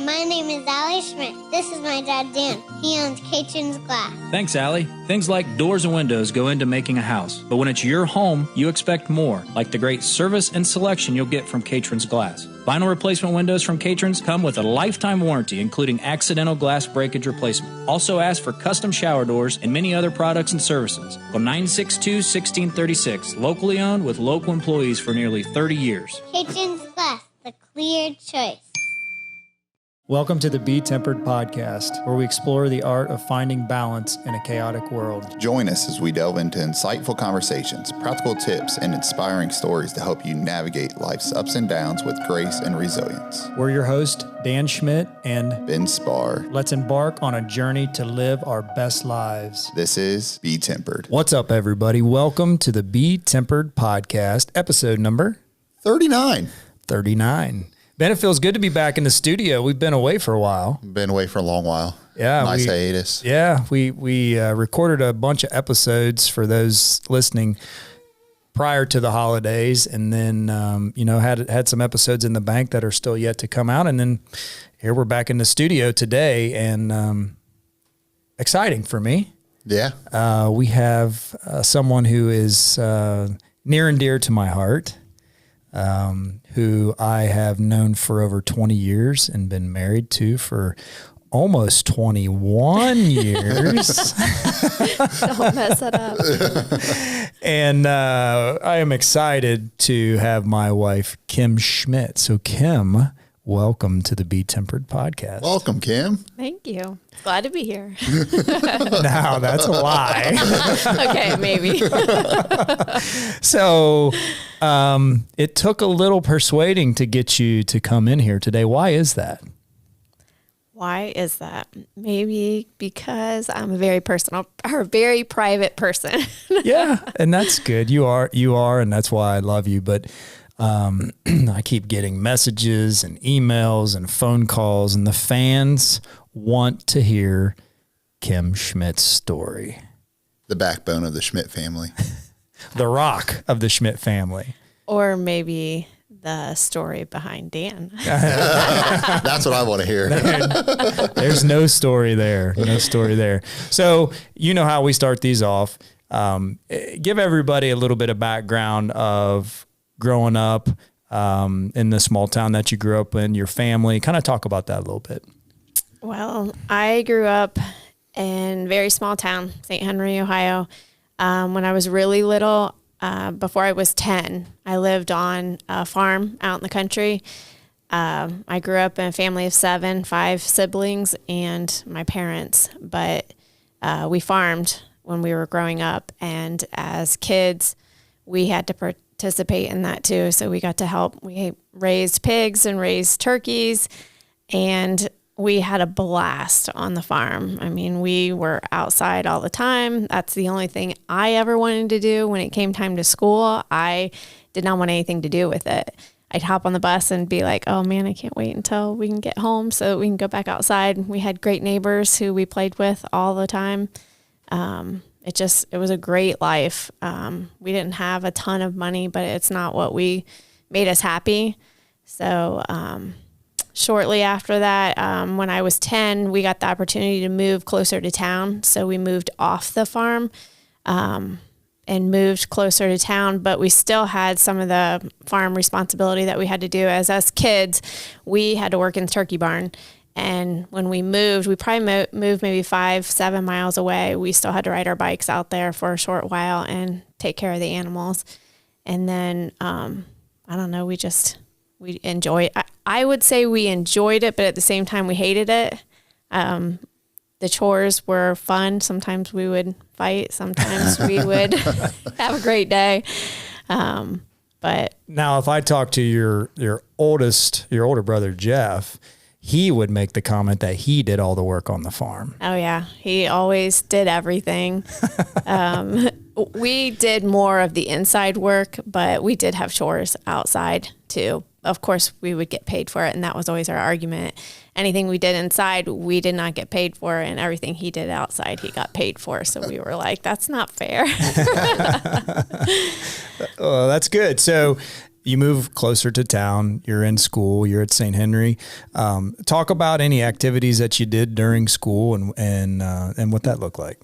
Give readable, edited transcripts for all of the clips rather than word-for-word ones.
my name is Allie Schmidt. This is my dad, Dan. He owns Caitlin's Glass. Thanks, Allie. Things like doors and windows go into making a house. But when it's your home, you expect more, like the great service and selection you'll get from Caitlin's Glass. Vinyl replacement windows from Caitlin's come with a lifetime warranty, including accidental glass breakage replacement. Also ask for custom shower doors and many other products and services. Call 962-1636, locally owned with local employees for nearly 30 years. Caitlin's Glass, the clear choice. Welcome to the BeTempered podcast, where we explore the art of finding balance in a chaotic world. Join us as we delve into insightful conversations, practical tips, and inspiring stories to help you navigate life's ups and downs with grace and resilience. We're your hosts, Dan Schmidt and Ben Spahr. Let's embark on a journey to live our best lives. This is BeTempered. What's up, everybody? Welcome to the BeTempered podcast, episode number 39. Ben, it feels good to be back in the studio. We've been away for a while. Been away for a long while. Yeah. Nice hiatus. Yeah. We recorded a bunch of episodes for those listening prior to the holidays. And then, had some episodes in the bank that are still yet to come out. And then here we're back in the studio today, and exciting for me. Yeah. We have someone who is near and dear to my heart. Who I have known for over 20 years and been married to for almost 21 years. Don't mess it up. And I am excited to have my wife, Kim Schmidt. So Kim, welcome to the BeTempered podcast. Welcome, Kim. Thank you. Glad to be here. Now that's a lie. Okay, maybe. So it took a little persuading to get you to come in here today. Why is that? Why is that? Maybe because I'm a very personal or very private person. Yeah, and that's good. You are, and that's why I love you. But I keep getting messages and emails and phone calls, and the fans want to hear Kim Schmidt's story. The backbone of the Schmidt family. The rock of the Schmidt family. Or maybe the story behind Dan. That's what I want to hear. There's no story there. No story there. So you know how we start these off. Give everybody a little bit of background of growing up in the small town that you grew up in, your family. Kind of talk about that a little bit. Well, I grew up in a very small town, St. Henry, Ohio. When I was really little, before I was 10, I lived on a farm out in the country. I grew up in a family of 7, 5 siblings, and my parents. But we farmed when we were growing up, and as kids, we had to participate in that too. So we got to help. We raised pigs and raised turkeys, and we had a blast on the farm. I mean, we were outside all the time. That's the only thing I ever wanted to do when it came time to school. I did not want anything to do with it. I'd hop on the bus and be like, oh man, I can't wait until we can get home so that we can go back outside. We had great neighbors who we played with all the time. It was a great life. We didn't have a ton of money, but it's not what made us happy. So, shortly after that, when I was 10, we got the opportunity to move closer to town. So we moved off the farm and moved closer to town, but we still had some of the farm responsibility that we had to do. As us kids, we had to work in the turkey barn. And when we moved, we probably moved maybe 5-7 miles away. We still had to ride our bikes out there for a short while and take care of the animals. And then, I don't know, we enjoyed it. I would say we enjoyed it, but at the same time we hated it. The chores were fun. Sometimes we would fight. Sometimes we would have a great day. But now if I talk to your older brother, Jeff, he would make the comment that he did all the work on the farm. Oh yeah. He always did everything. We did more of the inside work, but we did have chores outside too. Of course, we would get paid for it, and that was always our argument. Anything we did inside, we did not get paid for, and everything he did outside, he got paid for. So we were like, that's not fair. Oh, that's good. So you move closer to town, you're in school, you're at St. Henry. Talk about any activities that you did during school and what that looked like.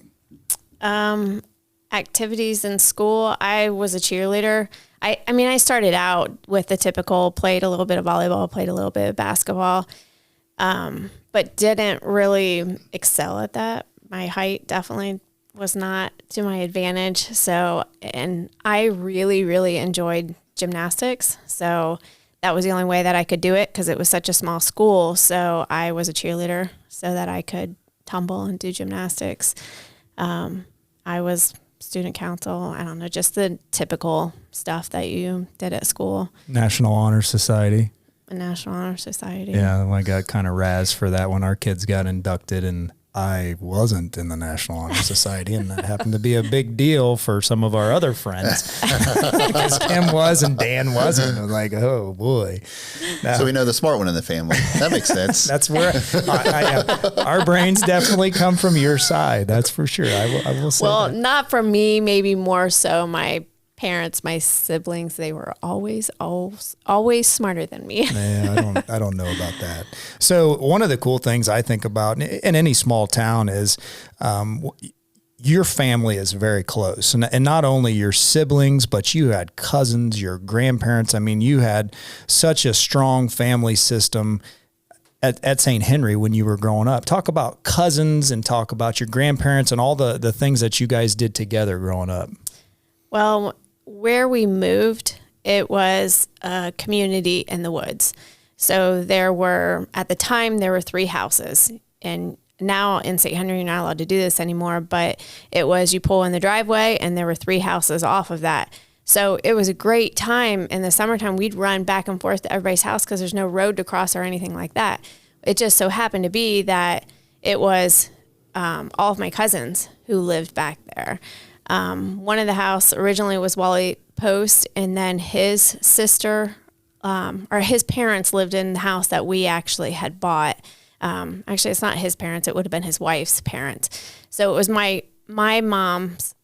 Activities in school, I was a cheerleader. I mean, I started out with the typical, played a little bit of volleyball, played a little bit of basketball, but didn't really excel at that. My height definitely was not to my advantage. So, and I really, really enjoyed gymnastics. So that was the only way that I could do it because it was such a small school. So I was a cheerleader so that I could tumble and do gymnastics. I was student council. I don't know, just the typical stuff that you did at school. National Honor Society. A National Honor Society. Yeah, I got kind of razzed for that when our kids got inducted, and I wasn't in the National Honor Society, and that happened to be a big deal for some of our other friends because Kim was and Dan wasn't. I was like, oh boy. So we know the smart one in the family. That makes sense. That's where our brains definitely come from your side. That's for sure. I will say. Well, that. not from me, maybe more so my parents, my siblings, they were always smarter than me. Yeah, I don't know about that. So one of the cool things I think about in any small town is your family is very close. And not only your siblings, but you had cousins, your grandparents. I mean, you had such a strong family system at St. Henry when you were growing up. Talk about cousins and talk about your grandparents and all the things that you guys did together growing up. Well, where we moved, it was a community in the woods. So at the time, there were 3 houses. And now in St. Henry, you're not allowed to do this anymore, but it was you pull in the driveway and there were 3 houses off of that. So it was a great time. In the summertime, we'd run back and forth to everybody's house because there's no road to cross or anything like that. It just so happened to be that it was all of my cousins who lived back there. One of the house originally was Wally Post, and then his sister, or his parents lived in the house that we actually had bought. Actually, it's not his parents. It would have been his wife's parents. So it was my mom's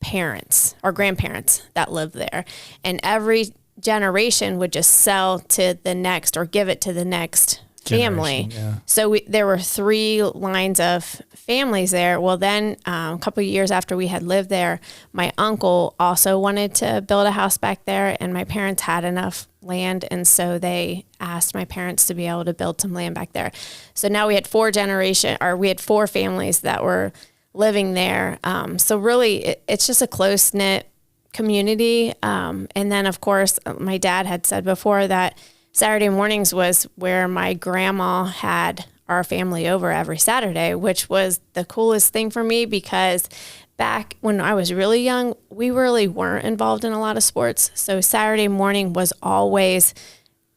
parents or grandparents that lived there. And every generation would just sell to the next or give it to the next family. Yeah. So there were 3 lines of families there. Well, then a couple of years after we had lived there, my uncle also wanted to build a house back there, and my parents had enough land, and so they asked my parents to be able to build some land back there. So now we had 4 families that were living there. So really, it's just a close-knit community. And then, of course, my dad had said before that Saturday mornings was where my grandma had our family over every Saturday, which was the coolest thing for me because back when I was really young, we really weren't involved in a lot of sports. So Saturday morning was always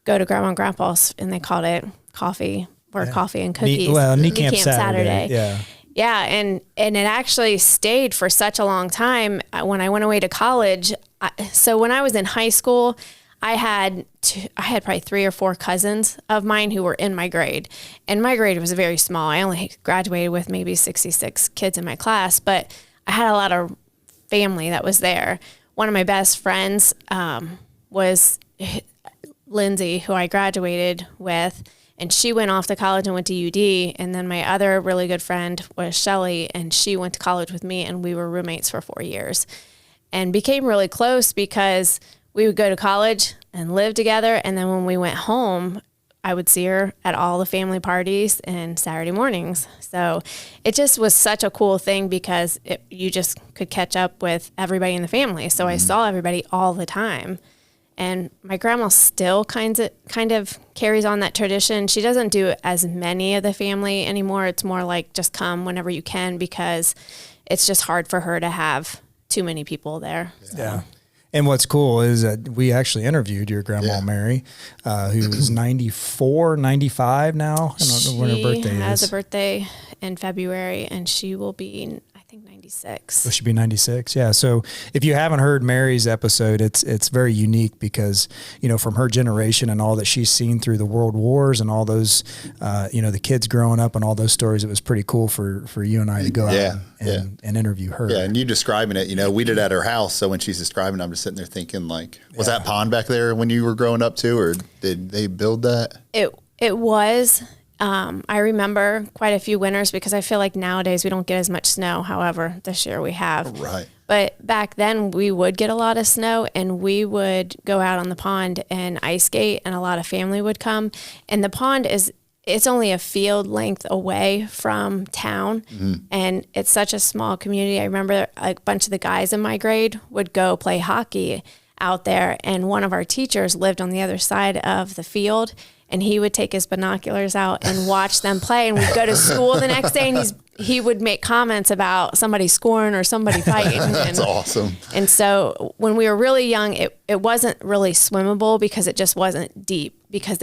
go to Grandma and Grandpa's, and they called it coffee and cookies. Knee camp Saturday. Yeah. Yeah, and it actually stayed for such a long time when I went away to college. So when I was in high school, I had probably 3 or 4 cousins of mine who were in my grade, and my grade was very small. I only graduated with maybe 66 kids in my class, but I had a lot of family that was there. One of my best friends was Lindsay, who I graduated with, and she went off to college and went to UD. And then my other really good friend was Shelly, and she went to college with me, and we were roommates for 4 years and became really close because we would go to college and live together. And then when we went home, I would see her at all the family parties and Saturday mornings. So it just was such a cool thing because you just could catch up with everybody in the family. So I saw everybody all the time. And my grandma still kind of carries on that tradition. She doesn't do as many of the family anymore. It's more like just come whenever you can because it's just hard for her to have too many people there. So. Yeah. And what's cool is that we actually interviewed your grandma, Mary, who is 94, 95 now. I don't know when her birthday is. She has a birthday in February, and she will be, I think, 96. 96. It should be 96. Yeah. So if you haven't heard Mary's episode, it's very unique because, from her generation and all that she's seen through the world wars and all those, the kids growing up and all those stories, it was pretty cool for you and I to go out and interview her. Yeah. And you describing it, we did at her house. So when she's describing, I'm just sitting there thinking was that pond back there when you were growing up too, or did they build that? It was. I remember quite a few winters because I feel like nowadays we don't get as much snow. However, this year we have. Right. But back then we would get a lot of snow and we would go out on the pond and ice skate and a lot of family would come. And the pond it's only a field length away from town. Mm-hmm. And it's such a small community. I remember a bunch of the guys in my grade would go play hockey out there. And one of our teachers lived on the other side of the field. And he would take his binoculars out and watch them play. And we'd go to school the next day and he would make comments about somebody scoring or somebody fighting. That's awesome. And so when we were really young, it wasn't really swimmable because it just wasn't deep because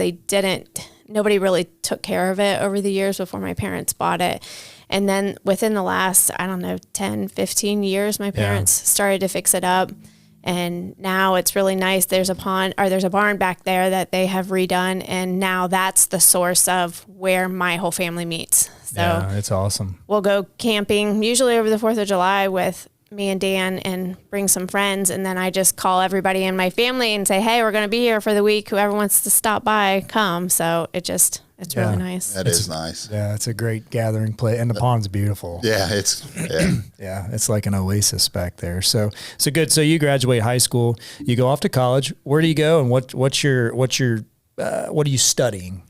nobody really took care of it over the years before my parents bought it. And then within the last, 10, 15 years, my parents started to fix it up. And now it's really nice. There's a barn back there that they have redone. And now that's the source of where my whole family meets. So yeah, it's awesome. We'll go camping usually over the 4th of July with me and Dan and bring some friends. And then I just call everybody in my family and say, hey, we're going to be here for the week. Whoever wants to stop by, come. So it's really nice. That is nice. Yeah, it's a great gathering place, and the pond's beautiful. Yeah, it's like an oasis back there. So good. So you graduate high school, you go off to college. Where do you go, and what are you studying?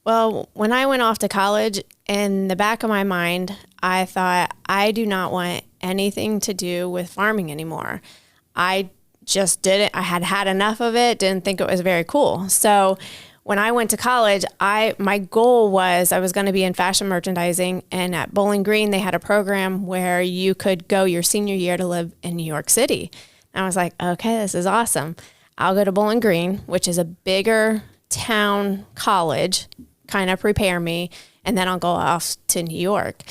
Well, when I went off to college, in the back of my mind, I thought I do not want anything to do with farming anymore. I just didn't. I had enough of it. Didn't think it was very cool. So when I went to college, my goal was I was going to be in fashion merchandising, and at Bowling Green, they had a program where you could go your senior year to live in New York City. And I was like, okay, this is awesome. I'll go to Bowling Green, which is a bigger town college, kind of prepare me, and then I'll go off to New York.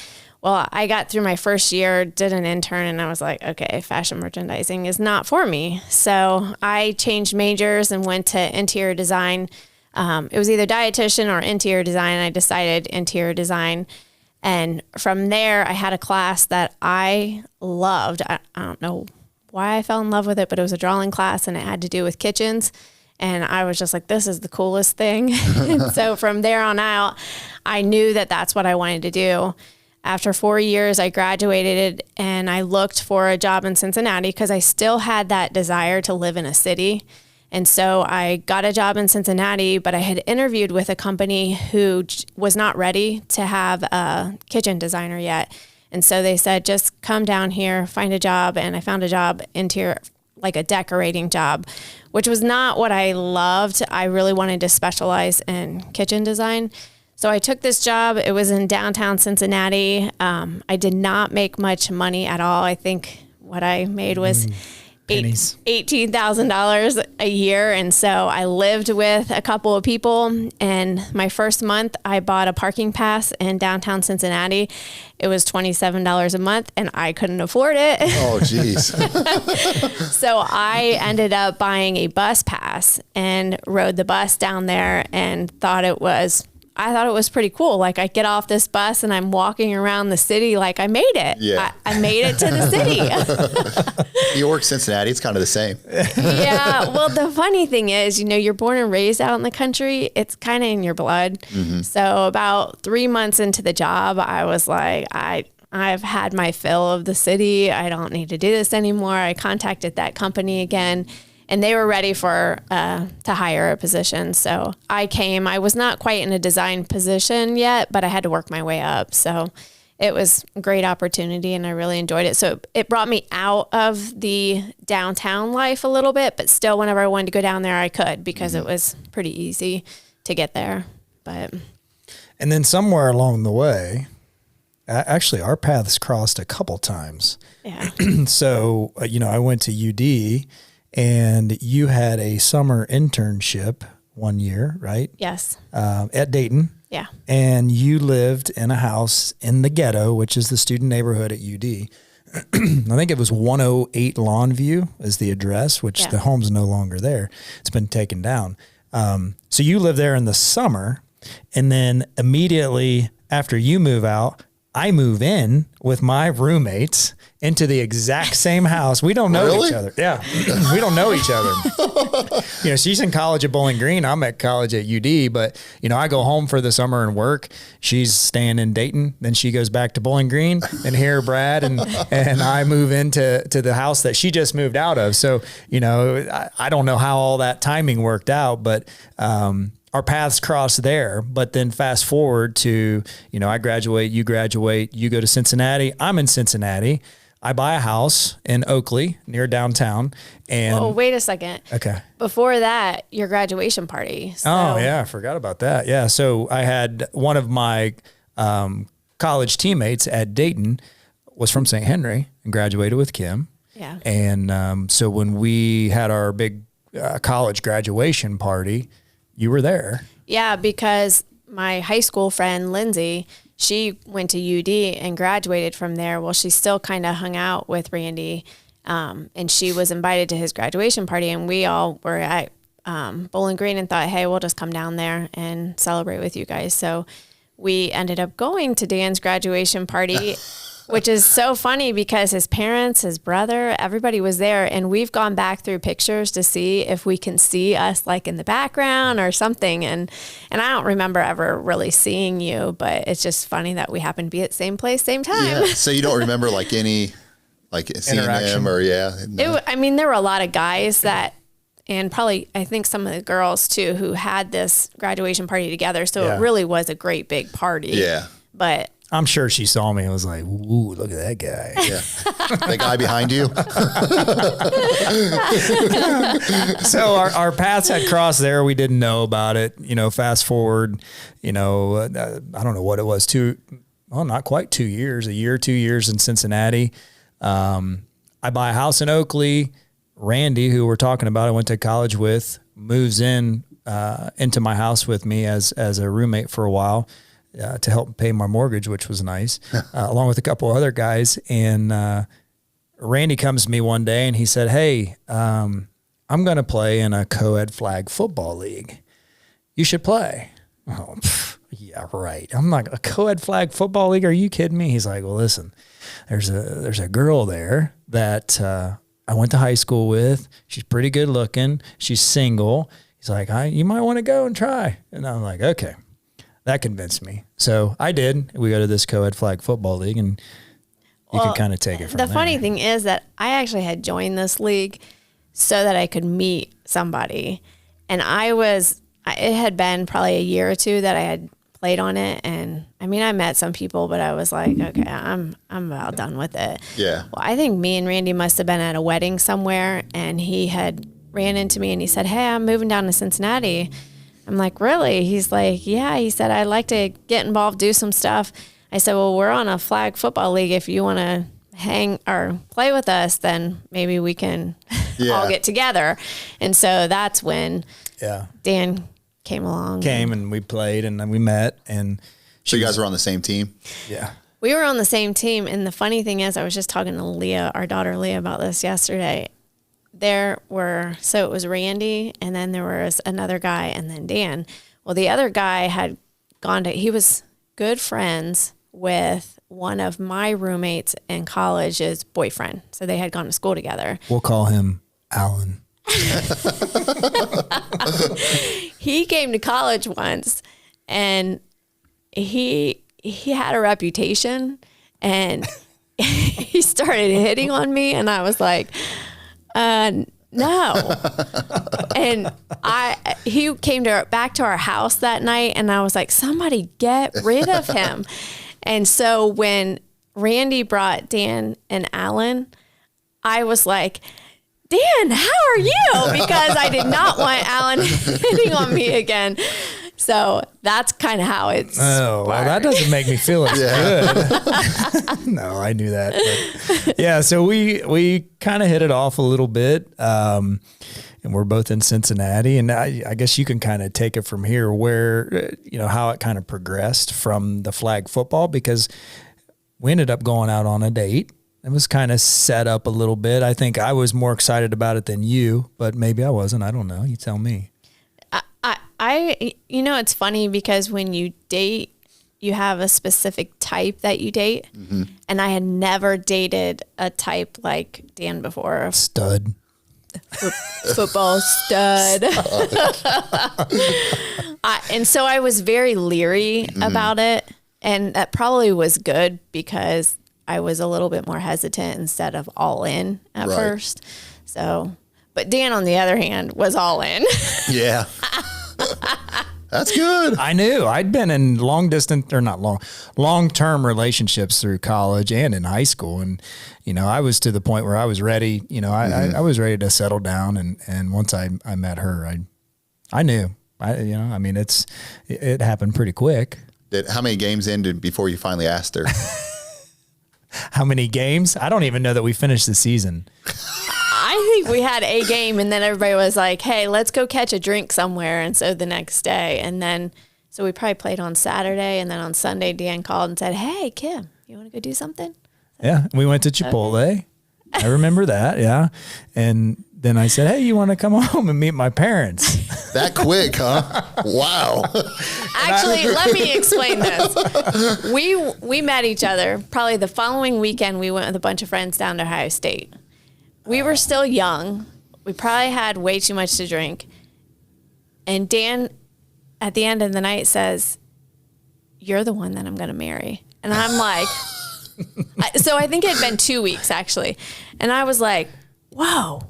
Well, I got through my first year, did an intern, and I was like, okay, fashion merchandising is not for me. So I changed majors and went to interior design. It was either dietitian or interior design. I decided interior design. And from there, I had a class that I loved. I don't know why I fell in love with it, but it was a drawing class and it had to do with kitchens. And I was just like, this is the coolest thing. And so from there on out, I knew that that's what I wanted to do. After 4 years, I graduated and I looked for a job in Cincinnati because I still had that desire to live in a city. And so I got a job in Cincinnati, but I had interviewed with a company who was not ready to have a kitchen designer yet. And so they said, just come down here, find a job. And I found a job interior, like a decorating job, which was not what I loved. I really wanted to specialize in kitchen design. So I took this job. It was in downtown Cincinnati. I did not make much money at all. I think what I made was $18,000 a year. And so I lived with a couple of people. And my first month, I bought a parking pass in downtown Cincinnati. It was $27 a month and I couldn't afford it. Oh, geez. So I ended up buying a bus pass and rode the bus down there and I thought it was pretty cool. Like I get off this bus and I'm walking around the city like I made it. Yeah. I made it to the city. New York, Cincinnati, it's kind of the same. Yeah. Well, the funny thing is, you're born and raised out in the country. It's kind of in your blood. Mm-hmm. So about 3 months into the job, I was like, I've had my fill of the city. I don't need to do this anymore. I contacted that company again. And they were ready to hire a position. So I came. I was not quite in a design position yet, but I had to work my way up. So it was a great opportunity and I really enjoyed it. So it brought me out of the downtown life a little bit, but still whenever I wanted to go down there, I could because it was pretty easy to get there. And then somewhere along the way, actually our paths crossed a couple times. Yeah. So, I went to UD. And you had a summer internship 1 year, right? Yes. At Dayton. Yeah. And you lived in a house in the ghetto, which is the student neighborhood at UD. I think it was 108 Longview is the address, which Yeah. the home's no longer there. It's been taken down. So you live there in the summer, and then immediately after you move out, I move in with my roommates into the exact same house. We don't know Really? each other. Yeah. We don't know each other. She's in college at Bowling Green. I'm at college at UD, but I go home for the summer and work. She's staying in Dayton. Then she goes back to Bowling Green, and here Brad and I move into the house that she just moved out of. So, I don't know how all that timing worked out, but, our paths cross there, but then fast forward to, I graduate, you go to Cincinnati. I'm in Cincinnati. I buy a house in Oakley near downtown. And Oh, wait a second. okay. Before that, your graduation party. So, Oh yeah. I forgot about that. Yeah. So I had one of my, college teammates at Dayton was from St. Henry and graduated with Kim. Yeah. And, so when we had our big, college graduation party, you were there. Yeah, because my high school friend, Lindsay, she went to UD and graduated from there. Well, she still kind of hung out with Randy, and she was invited to his graduation party, and we all were at Bowling Green and thought, hey, we'll just come down there and celebrate with you guys. So we ended up going to Dan's graduation party, which is so funny because his parents, his brother, everybody was there. And we've gone back through pictures to see if we can see us like in the background or something. And I don't remember ever really seeing you, but it's just funny that we happened to be at the same place, same time. Yeah. So you don't remember seeing Interaction. him or No. There were a lot of guys that, and probably I think some of the girls too, who had this graduation party together. So Yeah. it really was a great big party. Yeah. But I'm sure she saw me and was like, ooh, look at that guy. Yeah. The guy behind you. So our paths had crossed there. We didn't know about it. Fast forward, I don't know what it was, not quite 2 years, a year, 2 years in Cincinnati. I buy a house in Oakley. Randy, who we're talking about, I went to college with, moves into my house with me as a roommate for a while. To help pay my mortgage, which was nice, along with a couple other guys. And Randy comes to me one day and he said, hey, I'm going to play in a co-ed flag football league. You should play. Oh, yeah, right. I'm like, a co-ed flag football league? Are you kidding me? He's like, well, listen, there's a girl there that I went to high school with. She's pretty good looking. She's single. He's like, you might want to go and try. And I'm like, okay. That convinced me. So I did. We go to this co-ed flag football league, and you can kind of take it from there. The funny thing is that I actually had joined this league so that I could meet somebody. And it had been probably a year or two that I had played on it. And I met some people, but I was like, okay, I'm about done with it. Yeah. Well, I think me and Randy must have been at a wedding somewhere, and he had ran into me and he said, hey, I'm moving down to Cincinnati. I'm like, really? He's like, yeah. He said, I'd like to get involved, do some stuff. I said, well, we're on a flag football league. If you want to hang or play with us, then maybe we can all get together. And so that's when Dan came along. And we played and then we met. And So you guys were on the same team? Yeah. We were on the same team. And the funny thing is, I was just talking to Leah, our daughter Leah, about this yesterday. It was Randy, and then there was another guy, and then Dan. Well, the other guy he was good friends with one of my roommates in college's boyfriend. So they had gone to school together. We'll call him Alan. He came to college once, and he had a reputation, and he started hitting on me, and I was like, no. And he came back to our house that night, and I was like, somebody get rid of him. And so when Randy brought Dan and Alan, I was like, Dan, how are you? Because I did not want Alan hitting on me again. So that's kind of how it's. Oh, well, that doesn't make me feel as good. No, I knew that. But yeah, so we kind of hit it off a little bit. And we're both in Cincinnati. And I guess you can kind of take it from here where, how it kind of progressed from the flag football, because we ended up going out on a date. It was kind of set up a little bit. I think I was more excited about it than you, but maybe I wasn't. I don't know. You tell me. It's funny because when you date, you have a specific type that you date. Mm-hmm. And I had never dated a type like Dan before. Stud. Football stud. And so I was very leery about it. And that probably was good because I was a little bit more hesitant instead of all in at first. So, but Dan, on the other hand, was all in. Yeah. That's good. I knew. I'd been in long-term relationships through college and in high school. And, I was to the point where I was ready, I was ready to settle down. And once I met her, I knew, it happened pretty quick. How many games ended before you finally asked her? How many games? I don't even know that we finished the season. I think we had a game and then everybody was like, hey, let's go catch a drink somewhere. And so the next day, so we probably played on Saturday. And then on Sunday, Dan called and said, hey, Kim, you want to go do something? Yeah. We went to Chipotle. Okay. I remember that. Yeah. And then I said, hey, you want to come home and meet my parents? That quick, huh? Wow. Actually, let me explain this. We met each other probably the following weekend. We went with a bunch of friends down to Ohio State. We were still young. We probably had way too much to drink. And Dan, at the end of the night, says, you're the one that I'm going to marry. And I'm like, so I think it had been 2 weeks, actually. And I was like, whoa,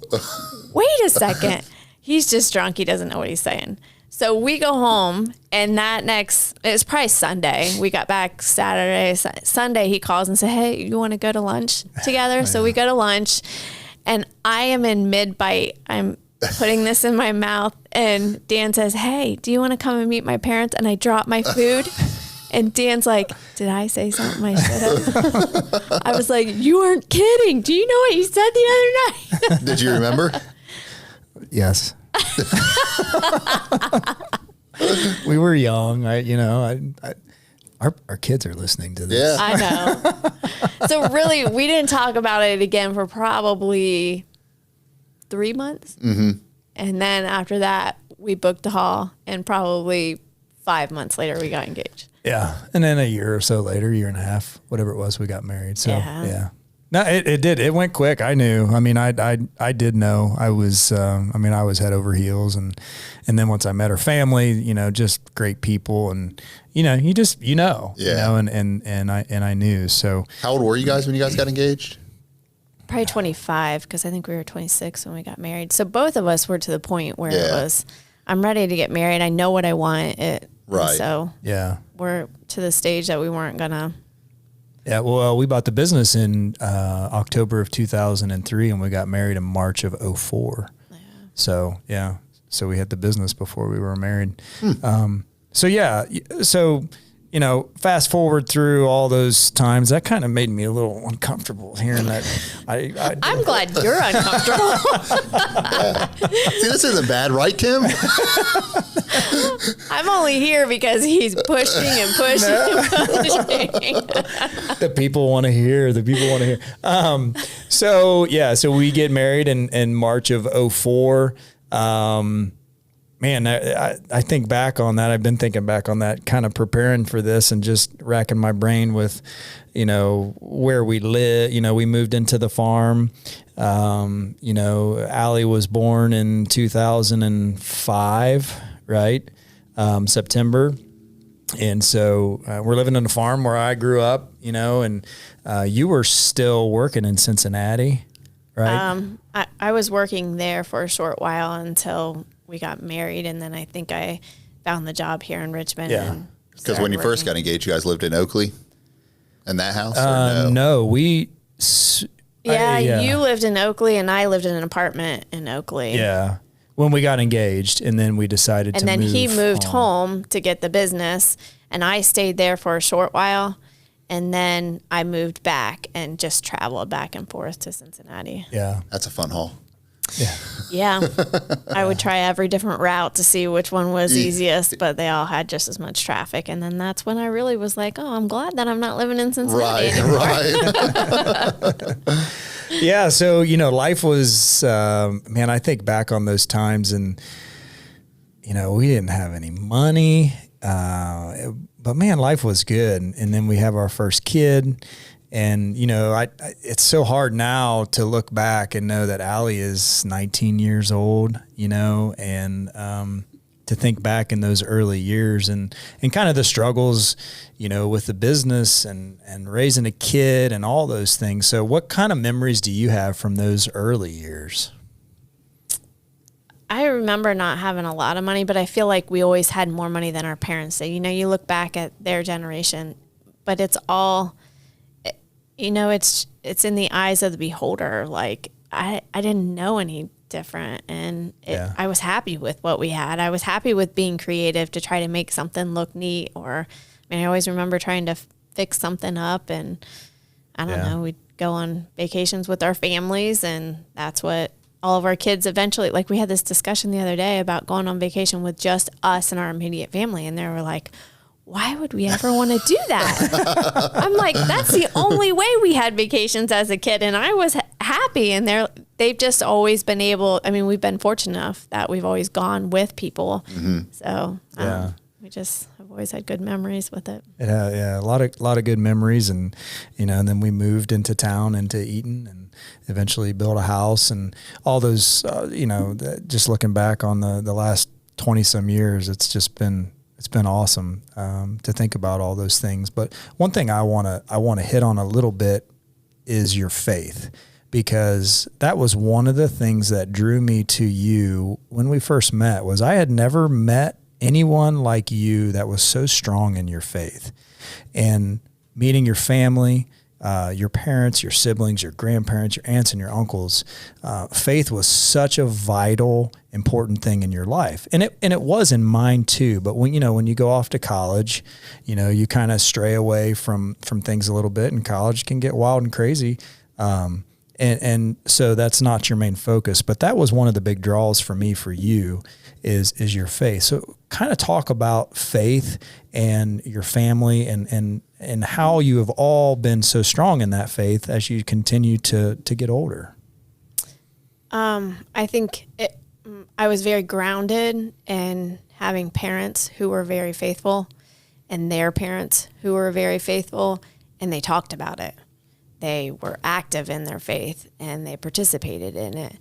wait a second. He's just drunk. He doesn't know what he's saying. So we go home, and it was probably Sunday. We got back Saturday. Sunday, he calls and said, hey, you want to go to lunch together? Yeah. So we go to lunch, and I am in mid-bite. I'm putting this in my mouth, and Dan says, hey, do you want to come and meet my parents? And I drop my food. And Dan's like, did I say something I should have? I was like, you weren't kidding. Do you know what you said the other night? Did you remember? Yes. We were young. Our kids are listening to this. Yeah. I know. So really, we didn't talk about it again for probably 3 months. Mm-hmm. And then after that, we booked the hall, and probably 5 months later, we got engaged. Yeah. And then a year or so later, year and a half, whatever it was, we got married. So, yeah. No, it did. It went quick. I knew. I mean, I did know. I was head over heels. And then once I met her family, just great people. And, and I knew. So how old were you guys when you guys got engaged? Probably 25, because I think we were 26 when we got married. So both of us were to the point where it was, I'm ready to get married. I know what I want. Right. So we're to the stage that we weren't gonna. Yeah. Well, we bought the business in October of 2003, and we got married in March of 2004. Yeah. So so we had the business before we were married. Fast forward through all those times, that kind of made me a little uncomfortable hearing that. I'm glad you're uncomfortable. See, this isn't bad, right, Kim? I'm only here because he's pushing and pushing and pushing. The people want to hear. So we get married in March of 2004. Man, I think back on that. I've been thinking back on that, kind of preparing for this and just racking my brain with, where we live. We moved into the farm. Allie was born in 2005, right? September. And so we're living on the farm where I grew up, and you were still working in Cincinnati, right? I was working there for a short while until we got married, and then I think I found the job here in Richmond. Yeah. Because when you first got engaged, you guys lived in Oakley? In that house? No, we... You lived in Oakley, and I lived in an apartment in Oakley. Yeah. When we got engaged, and then we decided to move. And then he moved home to get the business, and I stayed there for a short while, and then I moved back and just traveled back and forth to Cincinnati. Yeah. That's a fun haul. Yeah. I would try every different route to see which one was easiest, but they all had just as much traffic. And then that's when I really was like, oh, I'm glad that I'm not living in Cincinnati anymore. Right. Yeah. So, life was, man, I think back on those times and, we didn't have any money, but man, life was good. And then we have our first kid. And, it's so hard now to look back and know that Allie is 19 years old, and to think back in those early years and kind of the struggles, with the business and raising a kid and all those things. So what kind of memories do you have from those early years? I remember not having a lot of money, but I feel like we always had more money than our parents did. You look back at their generation, but it's all... it's in the eyes of the beholder. Like I didn't know any different, and I was happy with what we had. I was happy with being creative to try to make something look neat. I always remember trying to fix something up, and I don't know, we'd go on vacations with our families, and that's what all of our kids eventually, like we had this discussion the other day about going on vacation with just us and our immediate family, and they were like, why would we ever want to do that? I'm like, that's the only way we had vacations as a kid. And I was happy. And they've just always been able, we've been fortunate enough that we've always gone with people. Mm-hmm. So we just have always had good memories with it. Yeah. A lot of good memories. And, and then we moved into town, into Eaton, and eventually built a house and all those, just looking back on the last 20 some years, it's been awesome to think about all those things. But one thing I want to hit on a little bit is your faith, because that was one of the things that drew me to you when we first met. Was I had never met anyone like you that was so strong in your faith, and meeting your family, your parents, your siblings, your grandparents, your aunts and your uncles. Faith was such a vital, important thing in your life. And it was in mine too. But when you go off to college, you kind of stray away from things a little bit, and college can get wild and crazy. And so that's not your main focus, but that was one of the big draws for me, for you, is your faith. So kind of talk about faith and your family and how you have all been so strong in that faith as you continue to get older. I think I was very grounded in having parents who were very faithful, and their parents who were very faithful, and they talked about it. They were active in their faith and they participated in it.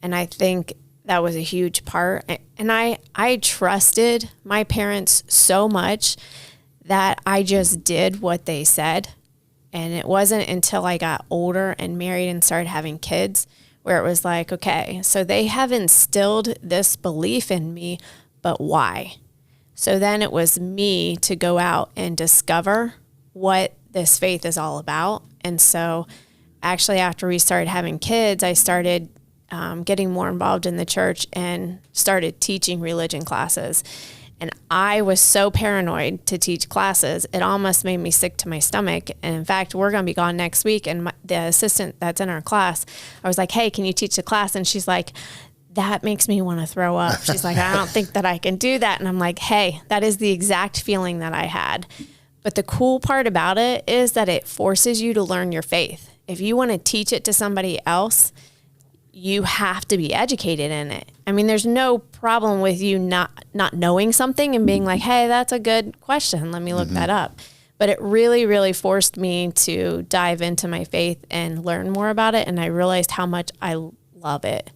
And I think that was a huge part. And I trusted my parents so much that I just did what they said. And it wasn't until I got older and married and started having kids where it was like, okay, so they have instilled this belief in me, but why? So then it was me to go out and discover what this faith is all about. And so actually after we started having kids, I started getting more involved in the church and started teaching religion classes. And I was so paranoid to teach classes, it almost made me sick to my stomach. And in fact, we're going to be gone next week. And the assistant that's in our class, I was like, hey, can you teach the class? And she's like, that makes me want to throw up. She's like, I don't think that I can do that. And I'm like, hey, that is the exact feeling that I had. But the cool part about it is that it forces you to learn your faith. If you want to teach it to somebody else, you have to be educated in it. I mean, there's no problem with you not knowing something and being like, hey, that's a good question. Let me look that up. But it really, really forced me to dive into my faith and learn more about it. And I realized how much I love it.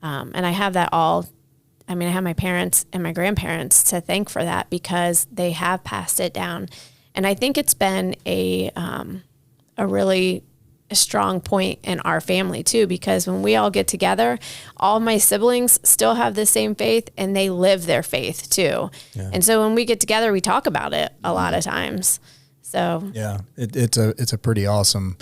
And I have that all. I mean, I have my parents and my grandparents to thank for that, because they have passed it down. And I think it's been a really strong point in our family too, because when we all get together, all my siblings still have the same faith and they live their faith too. Yeah. And so when we get together, we talk about it a lot of times. So yeah, it's a pretty awesome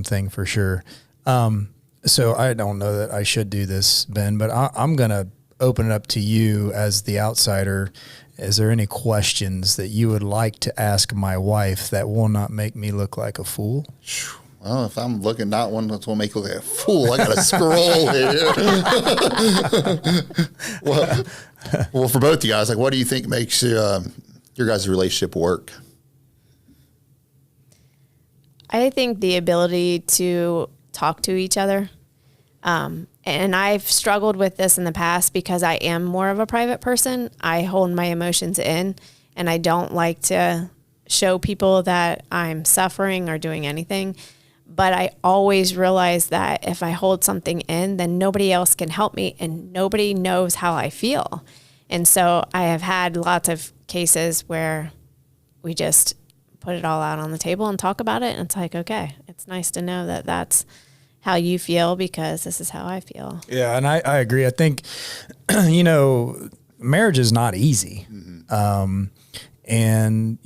thing for sure. So I don't know that I should do this, Ben, but I'm going to open it up to you as the outsider. Is there any questions that you would like to ask my wife that will not make me look like a fool? Well, if I'm looking not one that's going to make you look like a fool, I got to scroll here. well, for both you guys, like, what do you think makes your guys' relationship work? I think the ability to talk to each other. And I've struggled with this in the past because I am more of a private person. I hold my emotions in, and I don't like to show people that I'm suffering or doing anything. But I always realize that if I hold something in, then nobody else can help me, and nobody knows how I feel. And so I have had lots of cases where we just put it all out on the table and talk about it. And it's like, okay, it's nice to know that that's how you feel because this is how I feel. Yeah. And I agree. I think, marriage is not easy. Mm-hmm. And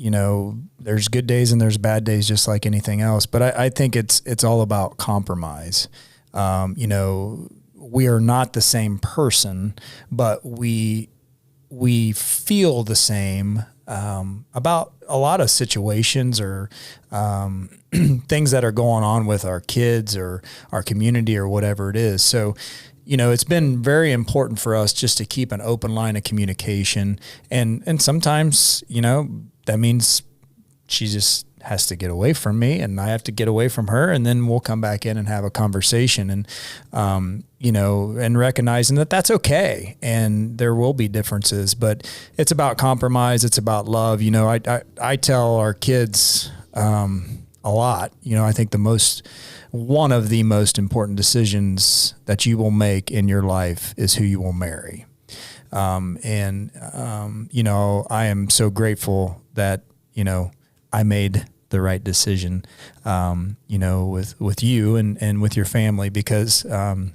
there's good days and there's bad days, just like anything else. But I think it's all about compromise. We are not the same person, but we feel the same about a lot of situations or things that are going on with our kids or our community or whatever it is. So, it's been very important for us just to keep an open line of communication. And sometimes, that means she just has to get away from me and I have to get away from her, and then we'll come back in and have a conversation and, and recognizing that that's okay. And there will be differences, but it's about compromise. It's about love. I tell our kids, a lot, I think one of the most important decisions that you will make in your life is who you will marry. I am so grateful that, I made the right decision, with you and with your family, because, a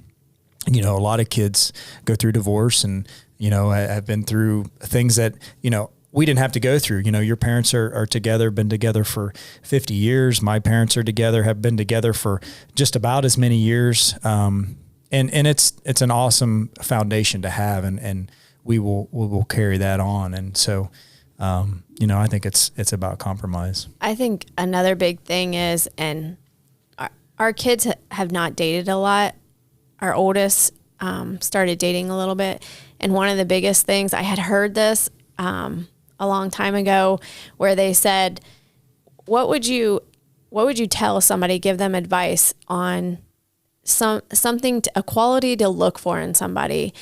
lot of kids go through divorce and, have been through things that, we didn't have to go through. Your parents are together, been together for 50 years. My parents are together, have been together for just about as many years. And it's an awesome foundation to have, and we will carry that on. And so, I think it's about compromise. I think another big thing is, and our kids have not dated a lot. Our oldest started dating a little bit. And one of the biggest things, I had heard this a long time ago, where they said, what would you tell somebody, give them advice on something, a quality to look for in somebody?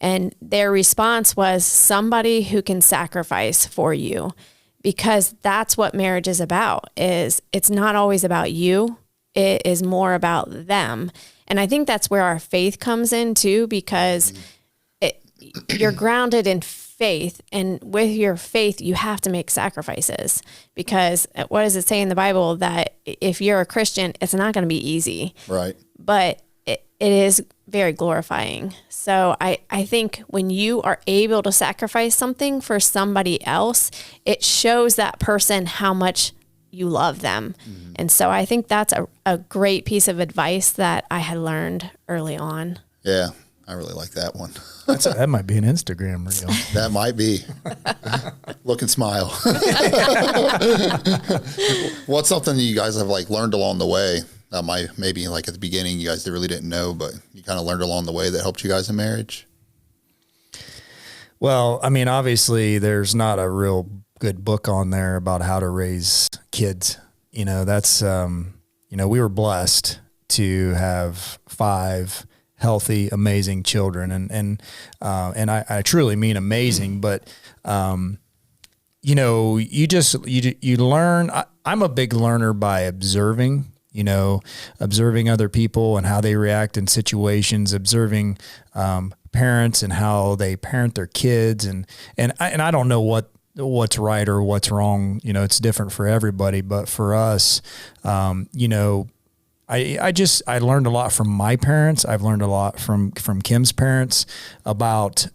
And their response was somebody who can sacrifice for you, because that's what marriage is about. It's not always about you. It is more about them. And I think that's where our faith comes in too, because you're grounded in faith, and with your faith, you have to make sacrifices, because what does it say in the Bible? That if you're a Christian, it's not going to be easy. Right. But it is very glorifying. So I think when you are able to sacrifice something for somebody else, it shows that person how much you love them. Mm-hmm. And so I think that's a great piece of advice that I had learned early on. Yeah, I really like that one. That might be an Instagram reel. That might be. Look and smile. What's something that you guys have learned along the way that maybe at the beginning you guys really didn't know, but you kind of learned along the way that helped you guys in marriage? Well, I mean, obviously there's not a real good book on there about how to raise kids. That's, we were blessed to have 5 healthy, amazing children. And I truly mean amazing, but, you learn. I'm a big learner by observing other people and how they react in situations, observing, parents and how they parent their kids. And I don't know what's right or what's wrong. It's different for everybody, but for us, I learned a lot from my parents. I've learned a lot from Kim's parents about,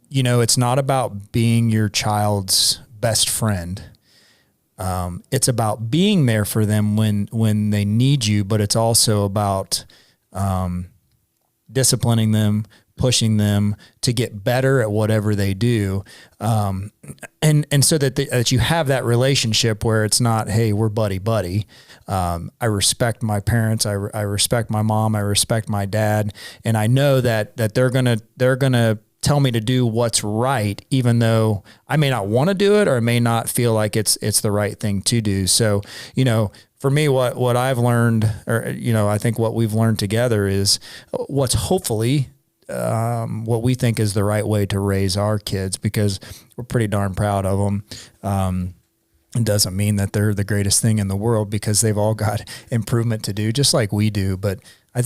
it's not about being your child's best friend. It's about being there for them when they need you, but it's also about, disciplining them, pushing them to get better at whatever they do. And so that you have that relationship where it's not, hey, we're buddy. I respect my parents. I respect my mom. I respect my dad. And I know that they're going to tell me to do what's right, even though I may not want to do it, or I may not feel like it's the right thing to do. So, for me, what I've learned, or, I think what we've learned together is what's hopefully what we think is the right way to raise our kids, because we're pretty darn proud of them. It doesn't mean that they're the greatest thing in the world, because they've all got improvement to do, just like we do. But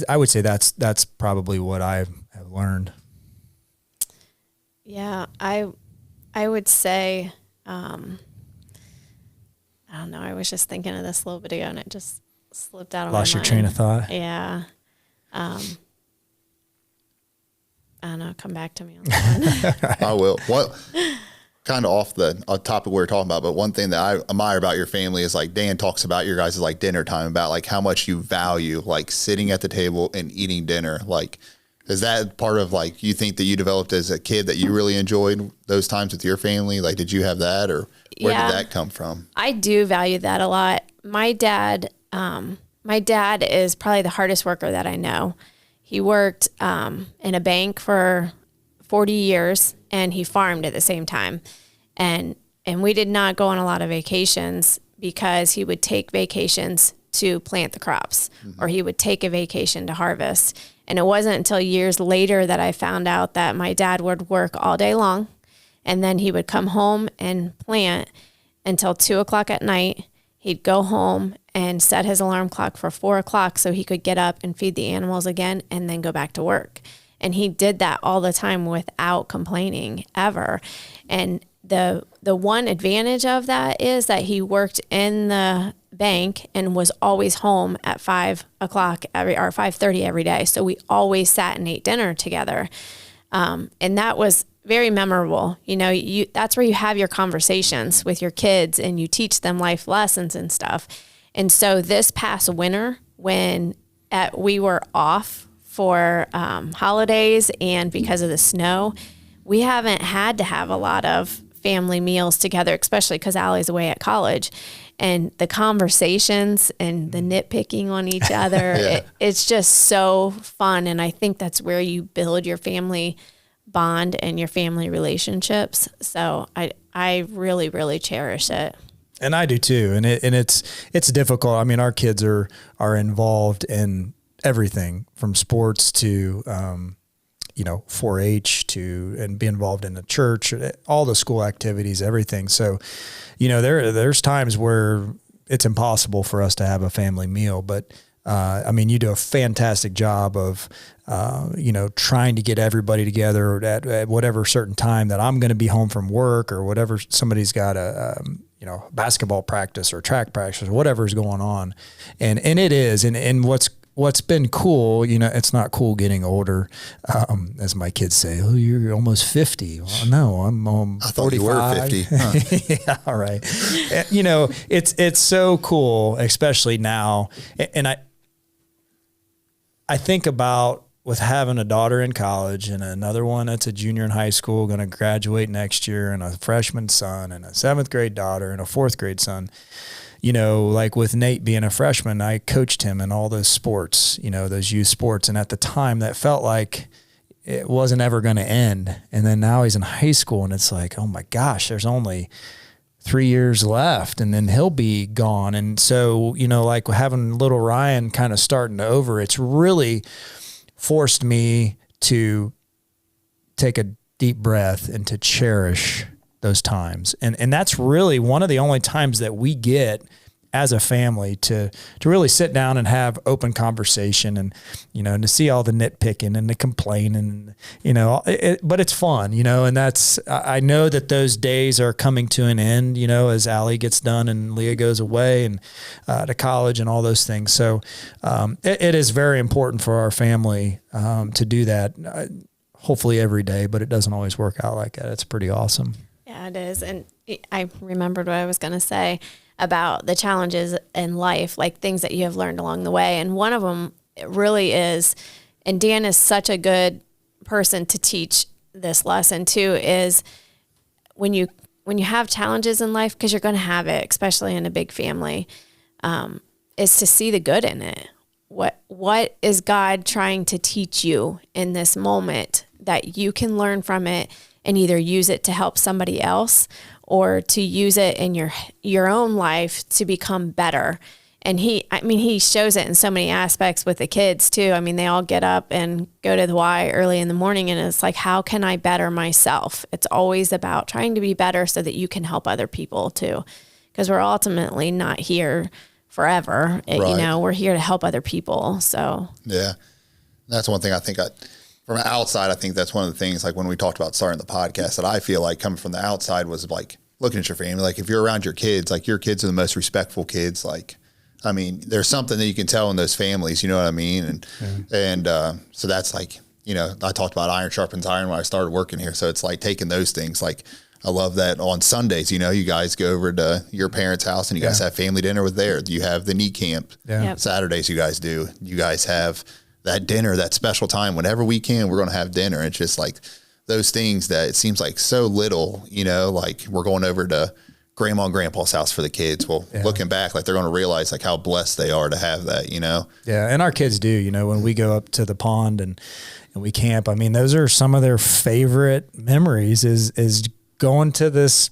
I would say that's probably what I have learned. Yeah, I would say, I don't know. I was just thinking of this a little bit ago, and it just slipped out of my mind. Lost your train of thought. Yeah. I don't know. Come back to me on that one. I will. What kind of off the topic we were talking about, but one thing that I admire about your family is, like, Dan talks about your guys' like dinner time, about like how much you value like sitting at the table and eating dinner. Like, is that part of, like, you think that you developed as a kid that you really enjoyed those times with your family? Like, did you have that, or where did that come from? I do value that a lot. My dad is probably the hardest worker that I know. He worked in a bank for 40 years, and he farmed at the same time. And we did not go on a lot of vacations, because he would take vacations to plant the crops, or he would take a vacation to harvest. And it wasn't until years later that I found out that my dad would work all day long, and then he would come home and plant until 2:00 at night. He'd go home and set his alarm clock for 4:00 so he could get up and feed the animals again, and then go back to work. And he did that all the time without complaining ever. And the one advantage of that is that he worked in the bank and was always home at 5:00 or 5:30 every day. So we always sat and ate dinner together. And that was very memorable. That's where you have your conversations with your kids, and you teach them life lessons and stuff. And so this past winter, when we were off for holidays and because of the snow, we haven't had to have a lot of family meals together, especially because Allie's away at college. And the conversations and the nitpicking on each other, it's just so fun. And I think that's where you build your family bond and your family relationships. So I really, really cherish it. And I do too. And it's difficult. I mean, our kids are involved in everything from sports to, 4-H and be involved in the church, all the school activities, everything. So, there's times where it's impossible for us to have a family meal, but you do a fantastic job of, trying to get everybody together at whatever certain time that I'm going to be home from work, or whatever, somebody's got a basketball practice or track practice or whatever's going on. And it is. And what's been cool, it's not cool getting older. As my kids say, oh, you're almost 50. Well, no, I'm I thought 45. You were 50. Huh. Yeah, all right. It's so cool, especially now. And I think about, with having a daughter in college and another one that's a junior in high school, going to graduate next year, and a freshman son and a 7th grade daughter and a 4th grade son. Like with Nate being a freshman, I coached him in all those sports, those youth sports. And at the time that felt like it wasn't ever going to end. And then now he's in high school, and it's like, oh my gosh, there's only 3 years left, and then he'll be gone. And so, like having little Ryan kind of starting over, it's really forced me to take a deep breath and to cherish those times. And that's really one of the only times that we get as a family to really sit down and have open conversation, and, and to see all the nitpicking and the complaining, but it's fun, and that's, I know that those days are coming to an end, as Allie gets done and Leah goes away and to college and all those things. So it is very important for our family to do that, hopefully every day, but it doesn't always work out like that. It's pretty awesome. Yeah, it is. And I remembered what I was going to say about the challenges in life, like things that you have learned along the way. And one of them really is, and Dan is such a good person to teach this lesson too is when you have challenges in life, because you're going to have it, especially in a big family, is to see the good in it. What is God trying to teach you in this moment that you can learn from it and either use it to help somebody else or to use it in your own life to become better? And he shows it in so many aspects with the kids too. I mean, they all get up and go to the Y early in the morning, and it's like, how can I better myself? It's always about trying to be better so that you can help other people too, because we're ultimately not here forever. Right. We're here to help other people. So yeah, that's one thing I think from outside, I think that's one of the things, like when we talked about starting the podcast, that I feel like coming from the outside was like looking at your family. Like if you're around your kids, like your kids are the most respectful kids. Like, I mean, there's something that you can tell in those families, you know what I mean? And so that's like, I talked about iron sharpens iron when I started working here. So it's like taking those things. Like I love that on Sundays, you guys go over to your parents' house and you guys have family dinner with there. You have the knee camp. Yeah. Yep. Saturdays you guys do. You guys have that dinner, that special time. Whenever we can, we're going to have dinner. It's just like those things that it seems like so little, like we're going over to grandma and grandpa's house for the kids. Well, looking back, like they're going to realize like how blessed they are to have that, Yeah. And our kids do, when we go up to the pond and we camp, I mean, those are some of their favorite memories is going to this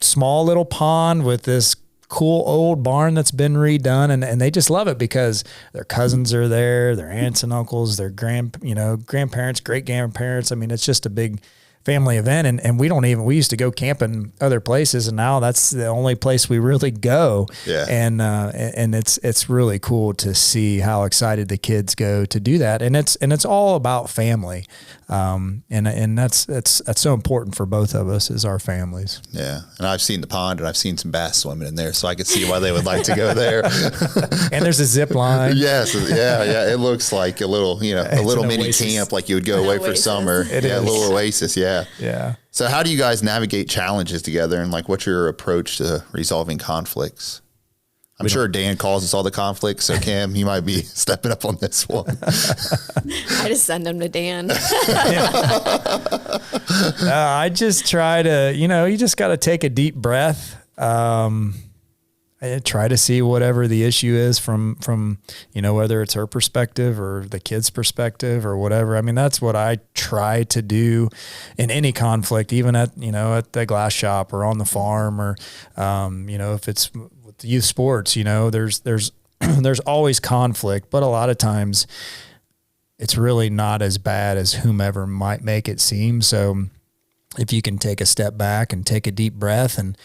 small little pond with this cool old barn that's been redone. And they just love it because their cousins are there, their aunts and uncles, their grandparents, great grandparents. I mean, it's just a big family event. And we used to go camping other places, and now that's the only place we really go. Yeah. And it's really cool to see how excited the kids go to do that. And it's all about family. And that's so important for both of us is our families. Yeah. And I've seen the pond and I've seen some bass swimming in there, so I could see why they would like to go there. And there's a zip line. Yes. Yeah. It looks like a little, a little mini oasis. camp, like you would go away for summer. It is. A little oasis. Yeah. Yeah. So how do you guys navigate challenges together, and like what's your approach to resolving conflicts? I'm sure Dan causes all the conflicts, so Kim, you might be stepping up on this one. I just send them to Dan. I just try to, you just got to take a deep breath. I try to see whatever the issue is from, whether it's her perspective or the kid's perspective or whatever. I mean, that's what I try to do in any conflict, even at the glass shop or on the farm or, if it's with youth sports, there's there's always conflict, but a lot of times it's really not as bad as whomever might make it seem. So if you can take a step back and take a deep breath and,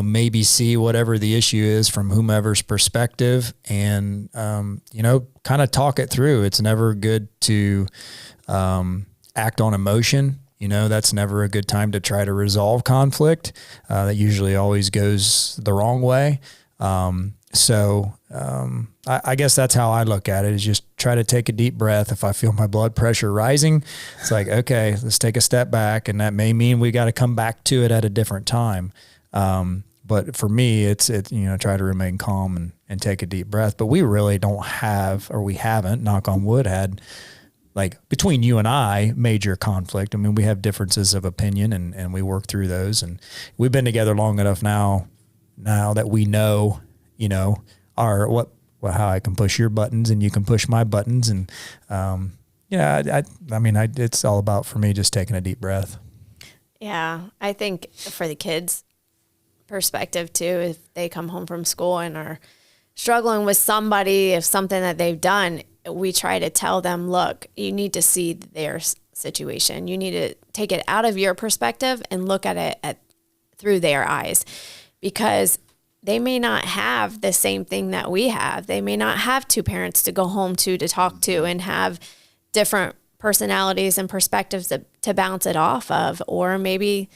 maybe see whatever the issue is from whomever's perspective and, kind of talk it through. It's never good to act on emotion. That's never a good time to try to resolve conflict. That usually always goes the wrong way. I guess that's how I look at it, is just try to take a deep breath. If I feel my blood pressure rising, it's like, okay, let's take a step back. And that may mean we got to come back to it at a different time. But for me, it's try to remain calm and take a deep breath. But we really don't have, or we haven't, knock on wood, had like between you and I, major conflict. I mean, we have differences of opinion and we work through those, and we've been together long enough now that we know, how I can push your buttons and you can push my buttons. And, it's all about, for me, just taking a deep breath. Yeah. I think for the kids' perspective too, if they come home from school and are struggling with somebody, if something that they've done, we try to tell them, look, you need to see their situation. You need to take it out of your perspective and look at it through their eyes, because they may not have the same thing that we have. They may not have two parents to go home to talk to and have different personalities and perspectives to bounce it off of. Or maybe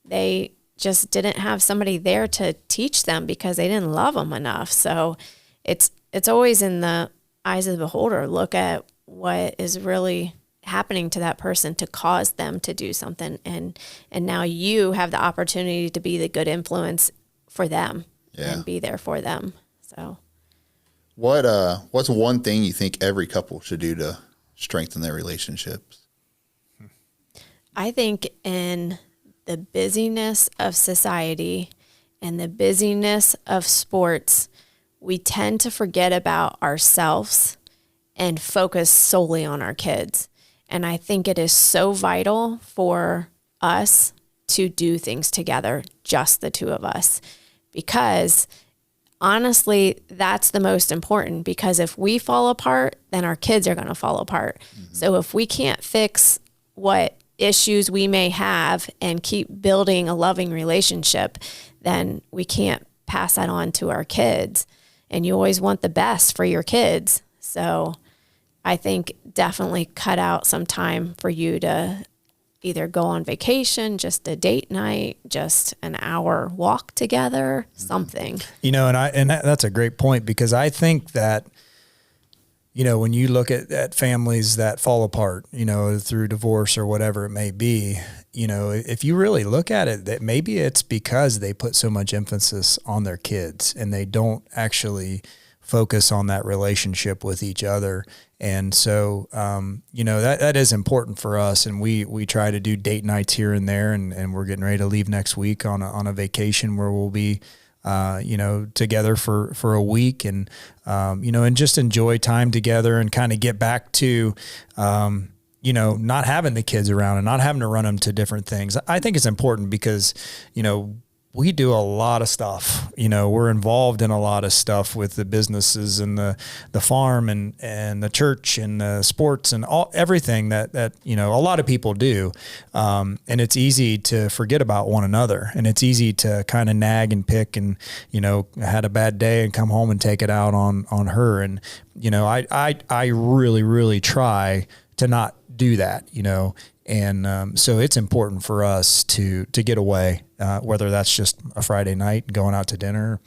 they just didn't have somebody there to teach them because they didn't love them enough. So it's always in the eyes of the beholder. Look at what is really happening to that person to cause them to do something. And now you have the opportunity to be the good influence for them. Yeah. And be there for them. So what's one thing you think every couple should do to strengthen their relationships? I think in the busyness of society and the busyness of sports, we tend to forget about ourselves and focus solely on our kids. And I think it is so vital for us to do things together, just the two of us, because honestly, that's the most important, because if we fall apart, then our kids are going to fall apart. Mm-hmm. So if we can't fix what issues we may have and keep building a loving relationship, then we can't pass that on to our kids. And you always want the best for your kids. So I think definitely cut out some time for you to either go on vacation, just a date night, just an hour walk together, something. You know, and that's a great point, because I think that, you know, when you look at families that fall apart, you know, through divorce or whatever it may be, you know, if you really look at it, that maybe it's because they put so much emphasis on their kids and they don't actually focus on that relationship with each other. And so, you know, that is important for us. And we try to do date nights here and there, and we're getting ready to leave next week on a vacation where we'll be, you know, together for a week, and, you know, and just enjoy time together and kind of get back to, you know, not having the kids around and not having to run them to different things. I think it's important because, you know, we do a lot of stuff. You know, we're involved in a lot of stuff with the businesses and the farm and the church and the sports and everything that, you know, a lot of people do. And it's easy to forget about one another, and it's easy to kind of nag and pick and, you know, had a bad day and come home and take it out on her. And, you know, I really, really try to not do that, you know. And so it's important for us to get away, whether that's just a Friday night going out to dinner,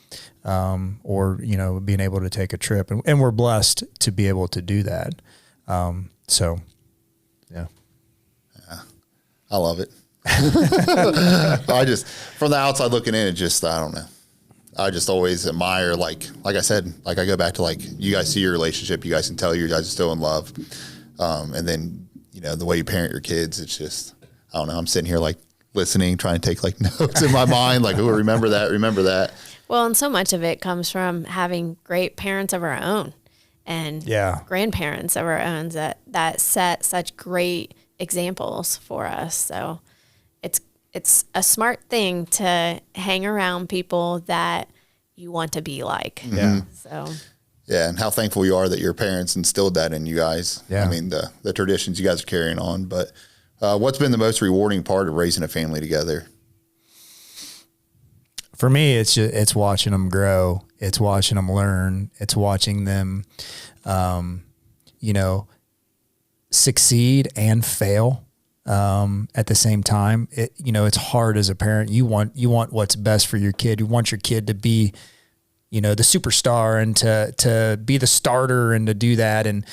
or, you know, being able to take a trip. And we're blessed to be able to do that. So, yeah. I love it. I just, from the outside looking in, it just, I don't know. I just always admire, like I said, like I go back to, like, you guys see your relationship, you guys can tell you guys are still in love. And then, you know, the way you parent your kids, it's just, I don't know. I'm sitting here like listening, trying to take like notes in my mind, like, oh, remember that. Well, and so much of it comes from having great parents of our own and grandparents of our own that set such great examples for us. So it's a smart thing to hang around people that you want to be like. Yeah. So. Yeah, and how thankful you are that your parents instilled that in you guys. Yeah. I mean, the traditions you guys are carrying on. But what's been the most rewarding part of raising a family together? For me, it's watching them grow. It's watching them learn. It's watching them, you know, succeed and fail at the same time. You know, it's hard as a parent. You want what's best for your kid. You want your kid to be, you know, the superstar and to be the starter and to do that. And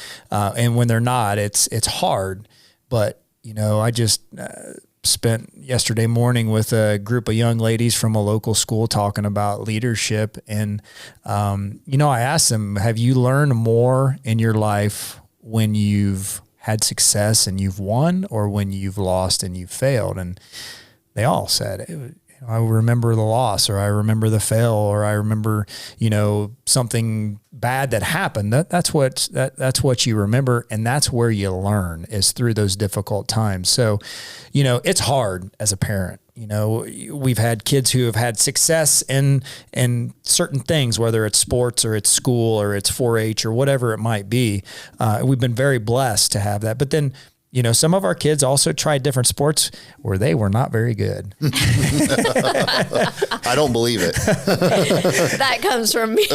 when they're not, it's hard. But, you know, I just spent yesterday morning with a group of young ladies from a local school talking about leadership. And, you know, I asked them, have you learned more in your life when you've had success and you've won, or when you've lost and you've failed? And they all said, I remember the loss, or I remember the fail, or I remember, you know, something bad that happened. That's what you remember. And that's where you learn, is through those difficult times. So, you know, it's hard as a parent. You know, we've had kids who have had success in certain things, whether it's sports or it's school or it's 4-H or whatever it might be. We've been very blessed to have that. But then, you know, some of our kids also tried different sports where they were not very good. I don't believe it. That comes from me.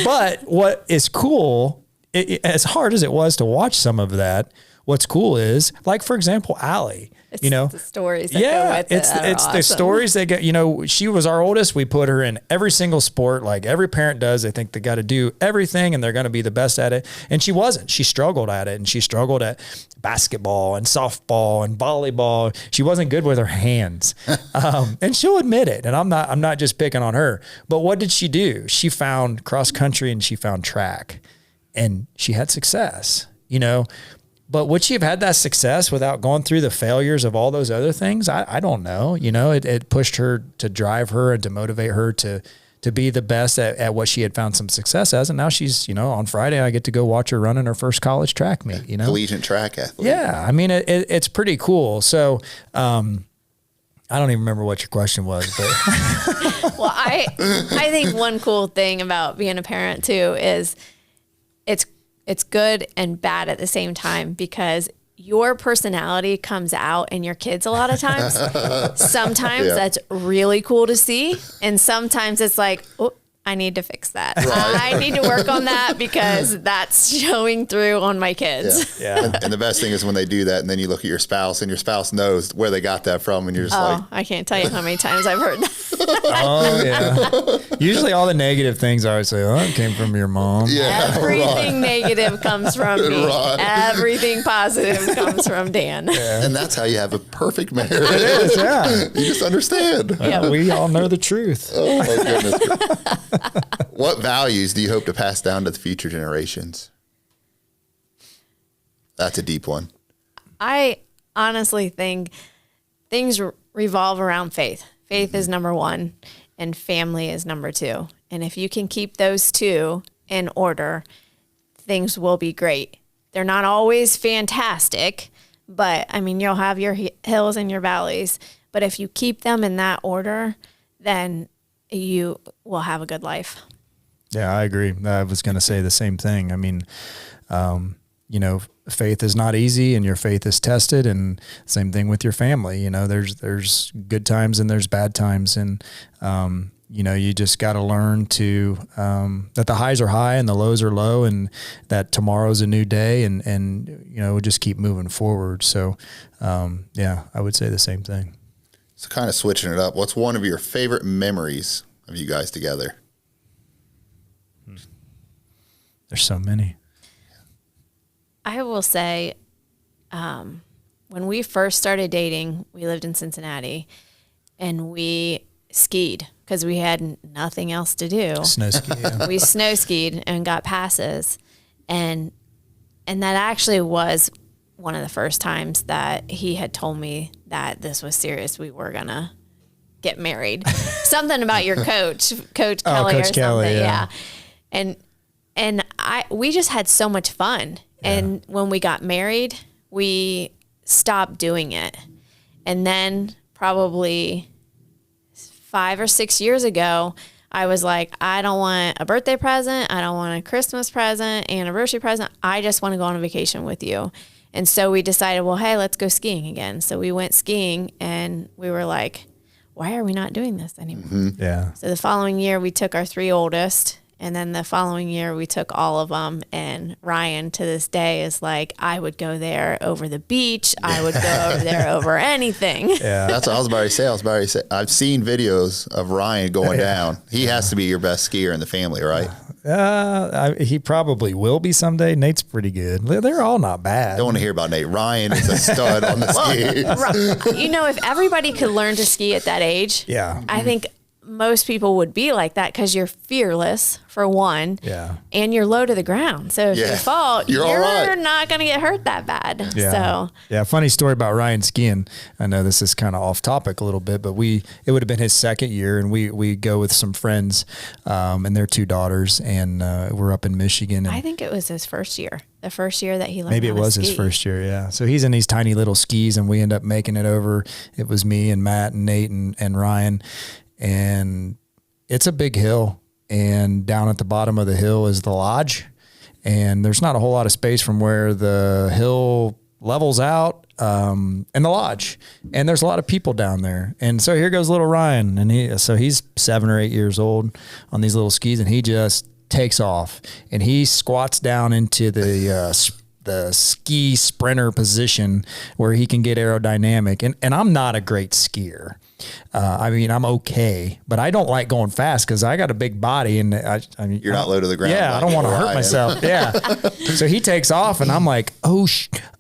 But what is cool, as hard as it was to watch some of that, what's cool is, like, for example, Allie. It's you know, the stories that go with it. It's awesome. The stories that get, you know, she was our oldest. We put her in every single sport, like every parent does. They think they got to do everything and they're going to be the best at it. And she wasn't. She struggled at it, and she struggled at basketball and softball and volleyball. She wasn't good with her hands. And she'll admit it. And I'm not just picking on her, but what did she do? She found cross country and she found track. and she had success, you know. But would she have had that success without going through the failures of all those other things? I don't know. You know, it pushed her to drive her and to motivate her to be the best at what she had found some success as. And now she's, you know, on Friday, I get to go watch her run in her first college track meet, you know. Collegiate track athlete. Yeah. I mean, it's pretty cool. So, I don't even remember what your question was, but Well, I think one cool thing about being a parent too is it's good and bad at the same time, because your personality comes out in your kids a lot of times. Sometimes that's really cool to see. And sometimes it's like, oh, I need to fix that. Right. I need to work on that because that's showing through on my kids. yeah. And the best thing is when they do that, and then you look at your spouse, and your spouse knows where they got that from, and you're just like, I can't tell you how many times I've heard that. Oh yeah. Usually all the negative things I always say, oh, it came from your mom. yeah, Everything negative comes from me. Right. Everything positive comes from Dan. and that's how you have a perfect marriage. It is, yeah. You just understand. Yeah. We all know the truth. Oh my goodness. What values do you hope to pass down to the future generations? That's a deep one. I honestly think things revolve around faith. Faith is number one, and family is number two. And if you can keep those two in order, things will be great. They're not always fantastic, but I mean, you'll have your hills and your valleys. But if you keep them in that order, then you will have a good life. Yeah, I agree. I was going to say the same thing. I mean, you know, faith is not easy, and your faith is tested, and same thing with your family. You know, there's good times and there's bad times. And, you know, you just got to learn to, that the highs are high and the lows are low, and that tomorrow's a new day, and, you know, just keep moving forward. So, yeah, I would say the same thing. So kind of switching it up, what's one of your favorite memories of you guys together? There's so many. I will say, when we first started dating, we lived in Cincinnati, and we skied because we had nothing else to do. Snow ski. Yeah. We snow skied and got passes, and that actually was one of the first times that he had told me that this was serious. We were gonna get married. Something about your coach Kelly, Coach or something. Kelly, yeah. And we just had so much fun. Yeah. And when we got married, we stopped doing it. And then probably 5 or 6 years ago, I was like, I don't want a birthday present. I don't want a Christmas present, anniversary present. I just want to go on a vacation with you. And so we decided, well, hey, let's go skiing again. So we went skiing, and we were like, why are we not doing this anymore? Mm-hmm. Yeah. So the following year, we took our 3 oldest. And then the following year, we took all of them. And Ryan, to this day, is like, I would go there over the beach. I would go over there over anything. Yeah. That's what I was about to say. I've seen videos of Ryan going down. He has to be your best skier in the family, right? He probably will be someday. Nate's pretty good. They're all not bad. Don't want to hear about Nate. Ryan is a stud on the skis. You know, if everybody could learn to ski at that age, Yeah. I think most people would be like that, because you're fearless, for one, Yeah. and you're low to the ground. So if you fall, You're all right. not going to get hurt that bad. Yeah. So Yeah. Funny story about Ryan skiing. I know this is kind of off topic a little bit, but it would have been his second year, and we go with some friends, and their 2 daughters, and we're up in Michigan. And I think it was his first year, the first year that he learned maybe how it to was his ski. first year. Yeah. So he's in these tiny little skis, and we end up making it over. It was me and Matt and Nate and Ryan, and it's a big hill, and down at the bottom of the hill is the lodge, and there's not a whole lot of space from where the hill levels out, and the lodge, and there's a lot of people down there. And so here goes little Ryan, and he's 7 or 8 years old on these little skis, and he just takes off, and he squats down into the ski sprinter position where he can get aerodynamic. And I'm not a great skier. I mean, I'm okay, but I don't like going fast because I got a big body, and I mean, You're not low to the ground. yeah, I don't want to hurt myself. Yeah. So he takes off, and I'm like,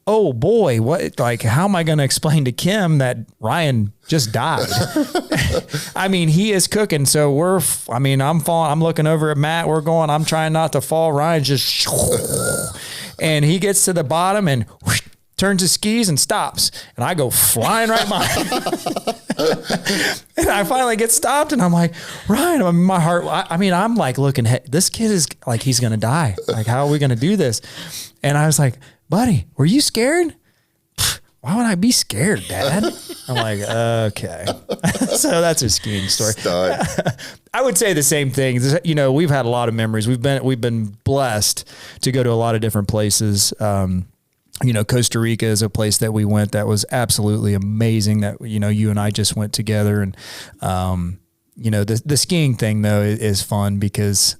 oh boy, what? Like, how am I going to explain to Kim that Ryan just died? I mean, he is cooking. So I'm falling. I'm looking over at Matt. I'm trying not to fall. Ryan just, and he gets to the bottom and turns his skis and stops. And I go flying right behind him. And I finally get stopped, and I'm like, Ryan, my heart, I'm like looking, this kid is like, he's going to die. Like, how are we going to do this? And I was like, buddy, were you scared? Why would I be scared, Dad? I'm like, okay. So that's a skiing story. I would say the same thing. You know, we've had a lot of memories. We've been blessed to go to a lot of different places. You know, Costa Rica is a place that we went that was absolutely amazing, that, you know, you and I just went together. And, you know, the skiing thing though is fun because,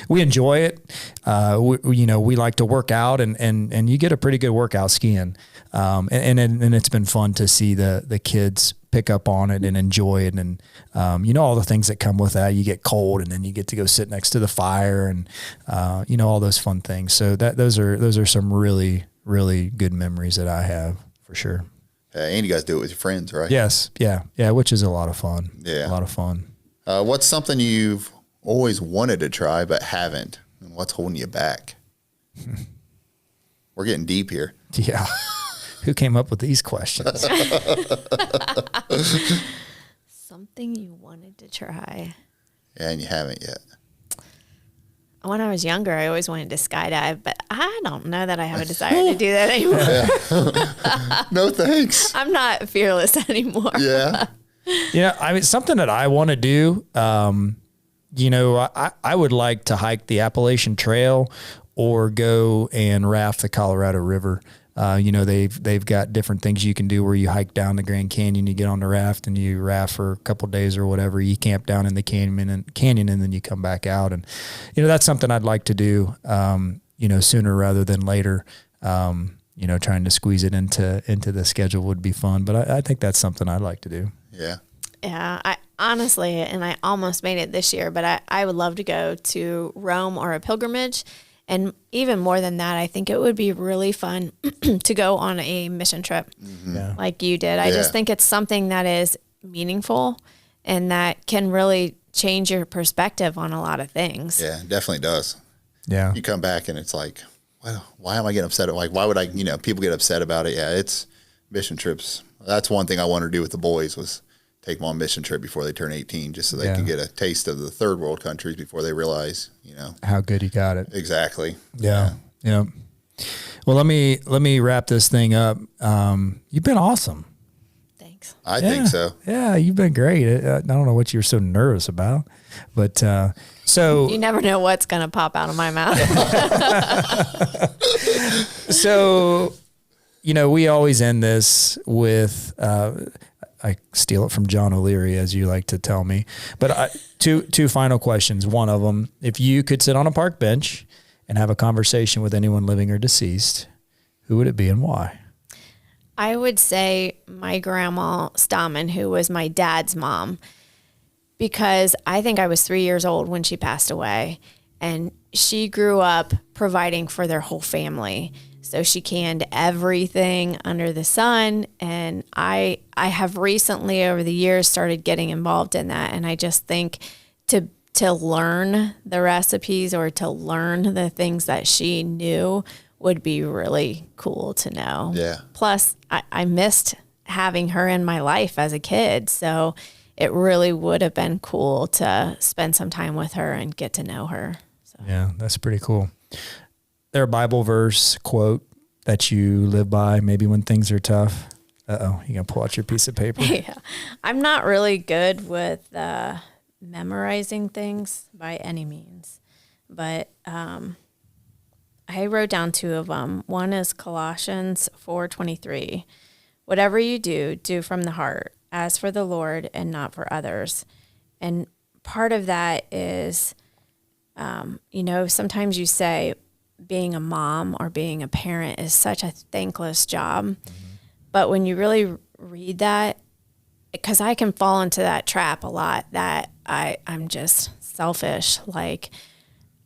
we enjoy it. We like to work out, and you get a pretty good workout skiing. And it's been fun to see the kids pick up on it and enjoy it. And, you know, all the things that come with that. You get cold, and then you get to go sit next to the fire, and, you know, all those fun things. So those are some really, really good memories that I have for sure. And you guys do it with your friends, right? Yes. Yeah. Which is a lot of fun. Yeah. A lot of fun. What's something you've always wanted to try but haven't? And what's holding you back? We're getting deep here. Yeah. Who came up with these questions? Something you wanted to try. Yeah, and you haven't yet. When I was younger, I always wanted to skydive, but I don't know that I have a desire to do that anymore. No thanks. I'm not fearless anymore. Yeah. Yeah, I mean, something that I want to do, you know, I would like to hike the Appalachian Trail or go and raft the Colorado River. You know, they've got different things you can do where you hike down the Grand Canyon, you get on the raft and you raft for a couple of days or whatever. You camp down in the canyon and then you come back out. And, you know, that's something I'd like to do, you know, sooner rather than later. You know, trying to squeeze it into the schedule would be fun, but I think that's something I'd like to do. Yeah. Yeah, I honestly, and I almost made it this year, but I would love to go to Rome or a pilgrimage. And even more than that, I think it would be really fun to go on a mission trip like you did. I just think it's something that is meaningful and that can really change your perspective on a lot of things. Yeah, it definitely does. Yeah. You come back and it's like, well, why am I getting upset? Like, why would I, you know, people get upset about it. Yeah, it's mission trips. That's one thing I wanted to do with the boys was take them on mission trip before they turn 18, just so they can get a taste of the third world countries before they realize, you know, how good you got it. Exactly. Yeah. Well, let me wrap this thing up. You've been awesome. Thanks. I think so. Yeah, you've been great. I don't know what you're so nervous about, but so you never know what's going to pop out of my mouth. So, you know, we always end this with I steal it from John O'Leary, as you like to tell me. But two final questions. One of them, if you could sit on a park bench and have a conversation with anyone living or deceased, who would it be and why? I would say my grandma Stammen, who was my dad's mom, because I think I was 3 years old when she passed away, and she grew up providing for their whole family. So she canned everything under the sun. And I have recently over the years started getting involved in that. And I just think to learn the recipes or to learn the things that she knew would be really cool to know. Yeah. Plus I missed having her in my life as a kid. So it really would have been cool to spend some time with her and get to know her. So. Yeah, that's pretty cool. There a Bible verse, quote that you live by maybe when things are tough? Uh-oh, you going to pull out your piece of paper? Yeah. I'm not really good with memorizing things by any means, but I wrote down two of them. One is Colossians 4:23. Whatever you do, do from the heart, as for the Lord and not for others. And part of that is, you know, sometimes you say, being a mom or being a parent is such a thankless job. Mm-hmm. But when you really read that because I can fall into that trap a lot, that I'm just selfish. Like,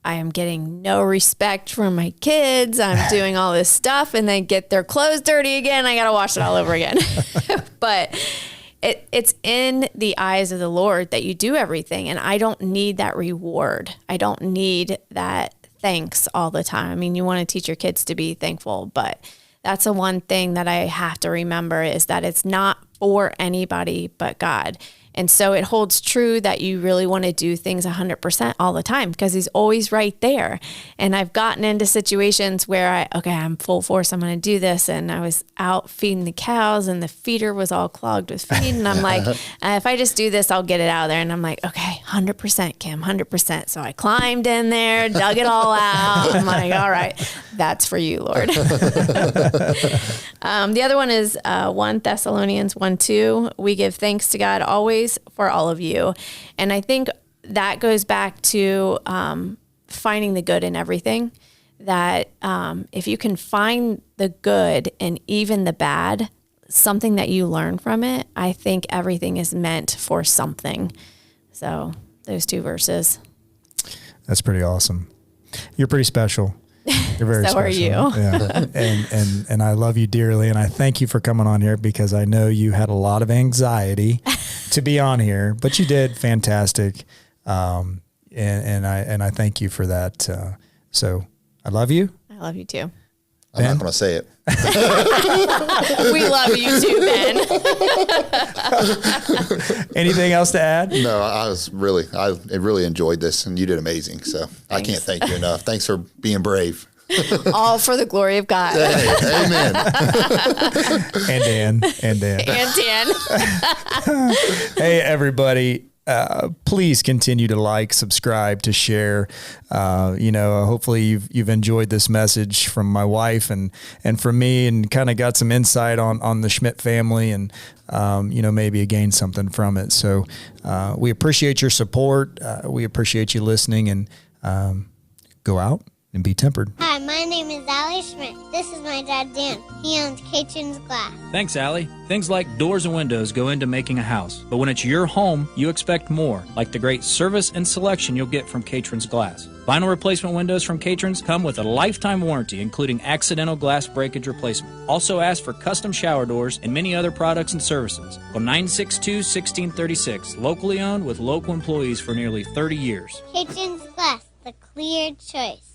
I am getting no respect from my kids. I'm doing all this stuff and they get their clothes dirty again. I got to wash it all over again. But it's in the eyes of the Lord that you do everything. And I don't need that reward. I don't need that thanks all the time. I mean, you want to teach your kids to be thankful, but that's the one thing that I have to remember, is that it's not for anybody but God. And so it holds true that you really want to do things 100% all the time, because he's always right there. And I've gotten into situations where I'm full force, I'm going to do this. And I was out feeding the cows and the feeder was all clogged with feed. And I'm like, if I just do this, I'll get it out of there. And I'm like, okay, 100%, Kim, 100%. So I climbed in there, dug it all out. I'm like, all right, that's for you, Lord. The other one is 1 Thessalonians 1:2. We give thanks to God always for all of you. And I think that goes back to finding the good in everything, that if you can find the good in even the bad, something that you learn from it, I think everything is meant for something. So those 2 verses. That's pretty awesome. You're pretty special. You're very So special. are you. Yeah. And I love you dearly. And I thank you for coming on here, because I know you had a lot of anxiety to be on here, but you did fantastic. And I thank you for that. So I love you. I love you too. I'm not going to say it. We love you too, Ben. Anything else to add? No, I really enjoyed this, and you did amazing. So I can't thank you enough. Thanks for being brave. All for the glory of God. Hey, amen. And Dan. And Dan. Hey, everybody. Please continue to like, subscribe, to share. Hopefully you've enjoyed this message from my wife and from me, and kind of got some insight on the Schmidt family, and maybe gained something from it. So we appreciate your support. We appreciate you listening, and go out and be tempered. Hi, my name is Allie Schmidt. This is my dad, Dan. He owns Cherishing Glass. Thanks, Allie. Things like doors and windows go into making a house, but when it's your home, you expect more, like the great service and selection you'll get from Cherishing Glass. Vinyl replacement windows from Cherishing come with a lifetime warranty, including accidental glass breakage replacement. Also ask for custom shower doors and many other products and services. Call 962-1636, locally owned with local employees for nearly 30 years. Cherishing Glass, the clear choice.